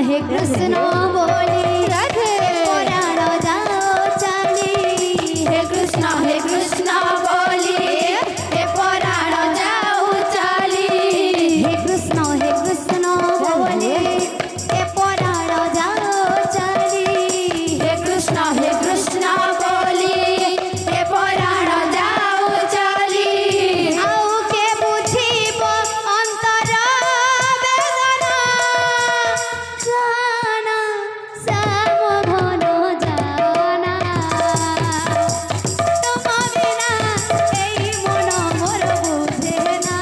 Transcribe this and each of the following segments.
हे कृष्ण बोले राधे पुराण जाओ चली। हे कृष्ण बोले हे पुराण जाओ चली। हे कृष्ण बोले हे पुराण जाओ चली। हे कृष्ण बोले हे पुराण जाओ चली। आउ के बुझिब अंतर वेदना जाना श्याम घन जाना। तुम बिना এই মন মোর বুঝে না।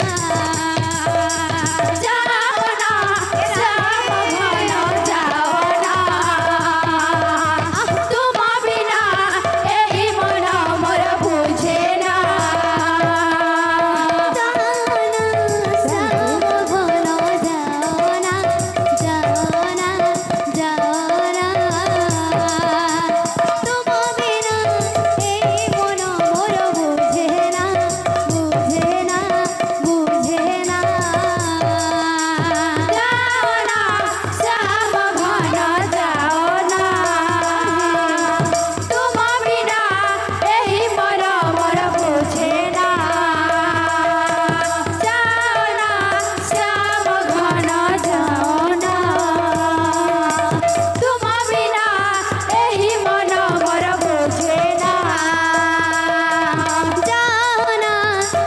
যাও না শ্যাম ঘন যাও না। তুম বিনা এই মন মোর বুঝে না। যাও না শ্যাম ঘন যাও না। যাও না যাও না। তুম বিনা এই মন মোর বুঝে না বুঝে না বুঝে না। যাও না শ্যাম ঘন যাও না। তুম বিনা এই মন মোর বুঝে না। যাও না শ্যাম ঘন যাও না। তুম বিনা এই মন মোর বুঝে না। যাও না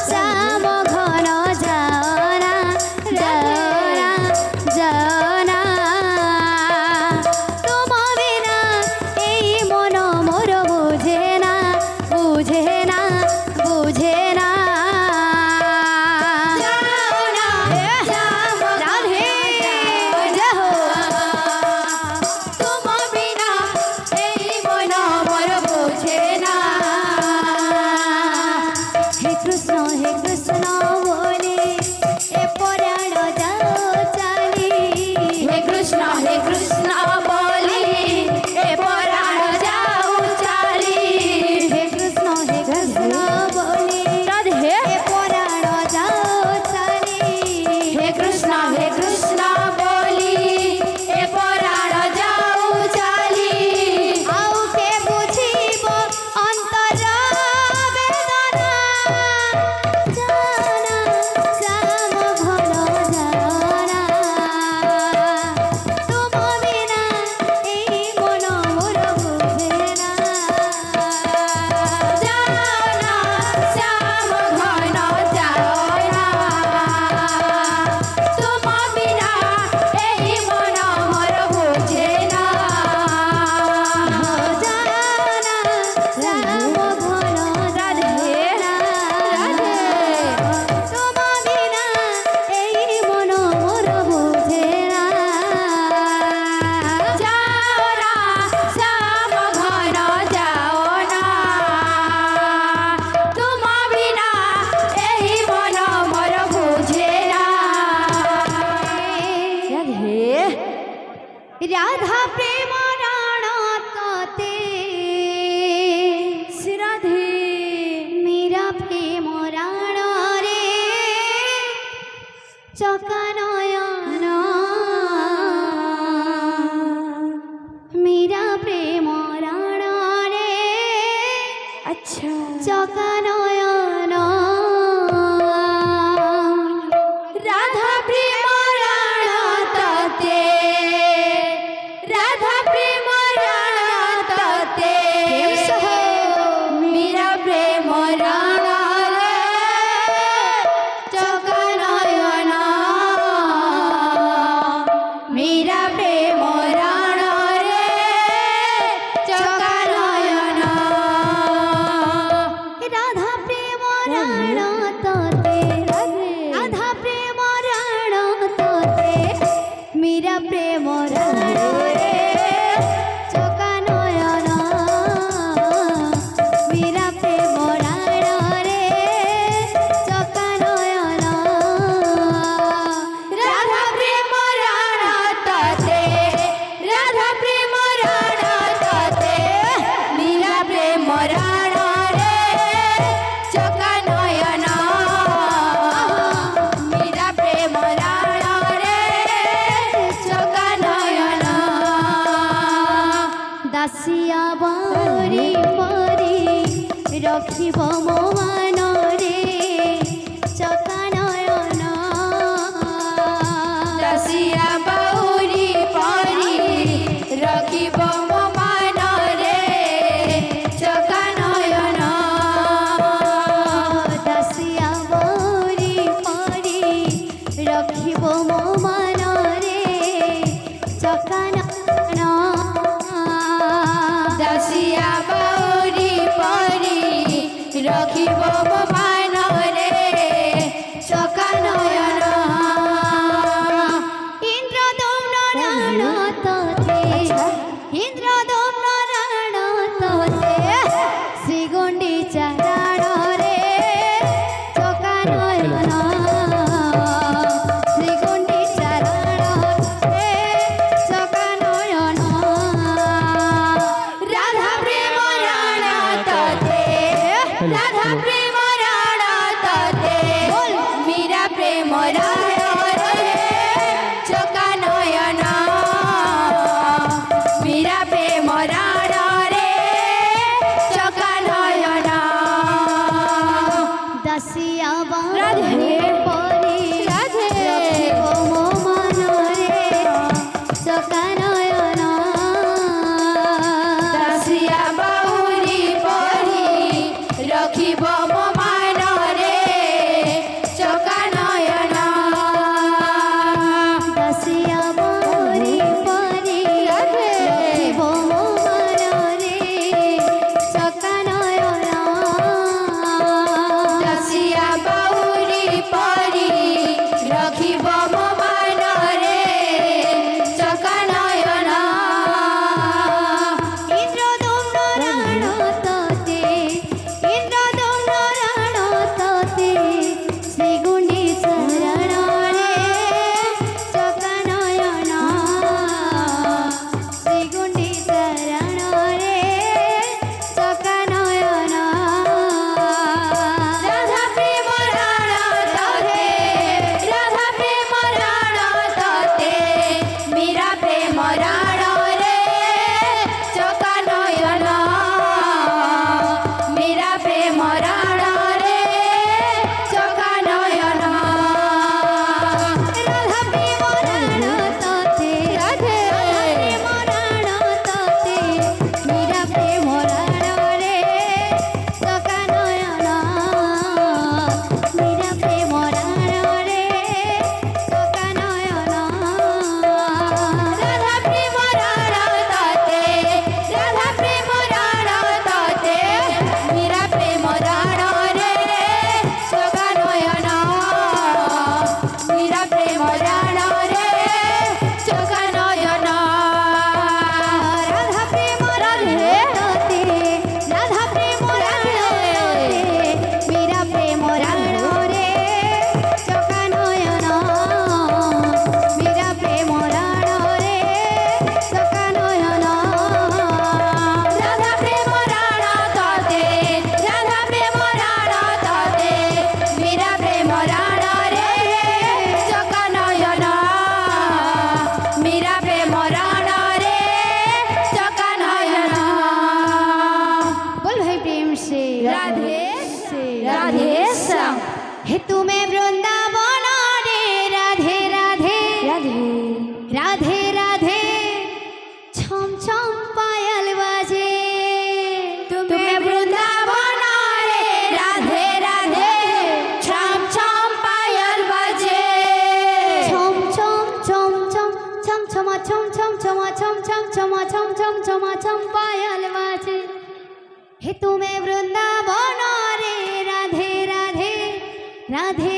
শ্যাম ঘন যাও না। যাও না তুম বিনা এই মন মোর বুঝে না বুঝে না বুঝে না। যাও না শ্যাম রাধে যাও। তুম বিনা এই মন মোর বুঝে না। हे कृष्ण बोले हे पुराण जाओ चली। हे कृष्ण बोले हे पुराण जाओ चली। हे कृष्ण बोले राधे हे पुराण जाओ चली। हे कृष्ण बोले हे पुराण जाओ चली। आउ के बुझिब अंतर वेदना जाना श्याम घन जाना। तुम बिना এই মন মোর বুঝে না। যাও না শ্যাম ঘন যাও না। তুম বিনা এই মন মোর বুঝে না। যাও না শ্যাম ঘন রাধে রাধে। তুম বিনা এই মন মোর বুঝে না। যাও না শ্যাম ঘন যাও না। তুম বিনা এই মন মোর বুঝে না। রাধা প্রেম রাণ ততে রাধে মীরা প্রেম রাণ রে চকানয়ন। মীরা প্রেম রাণ রে আচ্ছা চকানয়ন। রাধা প্রেম রাণ ততে রাধা প্রেম রাণ ততে মীরা প্রেম রাণ রে চকানয়ন। মীরা প্রেম রাণ রে চকানয়ন। রাধা रखिब मो मनरे चका नयन दासिया बाउरी परी रखिब मो मनरे चका नयन दासिया बौरी परी रखिब मो मनरे चका नयन दासिया बाउरी परी रखिब मो मनरे चका नयन इंद्रदम्न राण तते इंद्रदम्न राण तते श्रीगुंडीचा राण रे चका नयन श्रीगुंडीचा राण रे चका नयन राधा प्रेम राण तते राधा प्रेम राण तते मीरा प्रेम राण रे चका नयन मीरा प्रेम राण रे चका नयन दासिया राधे। बाउरी परी राधे। रखिब मो मनरे चका नयन दासिया बाउरी परी रखिब मो मनरे चका नयन दासिया बौरी परी राधे। रखिब मो मनरे चका नयन दासिया बाउरी परी रखिब मो मनरे चका नयन इंद्रदम्न राण तते इंद्रदम्न राण तते श्रीगुंडीचा राण रे चका नयन श्रीगुंडीचा राण रे चका नयन राधा प्रेम राण तते राधा प्रेम राण तते मीरा प्रेम राण रे चका नयन मीरा प्रेम राण रे चका नयन राधा प्रेम राण तते राधे। प्रेम राण तते मीरा प्रेम राण रे चका नयन मीरा प्रेम राण रे चका नयन राधा प्रेम राण तते राधा प्रेम राण तते मीरा प्रेम राण रे चका नयन मीरा प्रेम राण रे चका नयन राधा प्रेम राण तते राधा प्रेम राण तते मीरा प्रेम राण रे चका नयन मीरा प्रेम राण रे चका नयन राधा प्रेम राण तते राधा प्रेम राण तते मीरा प्रेम राण रे चका नयन मीरा प्रेम राण रे चका नयन बोल भाई प्रेम से राधे राधे श्याम हे तुम्हें वृंदावन रे राधे राधे राधे राधे छम छम पायल बाजे तुम्हें वृंदावन रे राधे राधे छम छम पायल बजे छम छम छम छम छम छमा छम छम छमा छम छम छमा छम छम छमा छम पायल बाजे हे तुम्हें वृंदावन रे राधे राधे राधे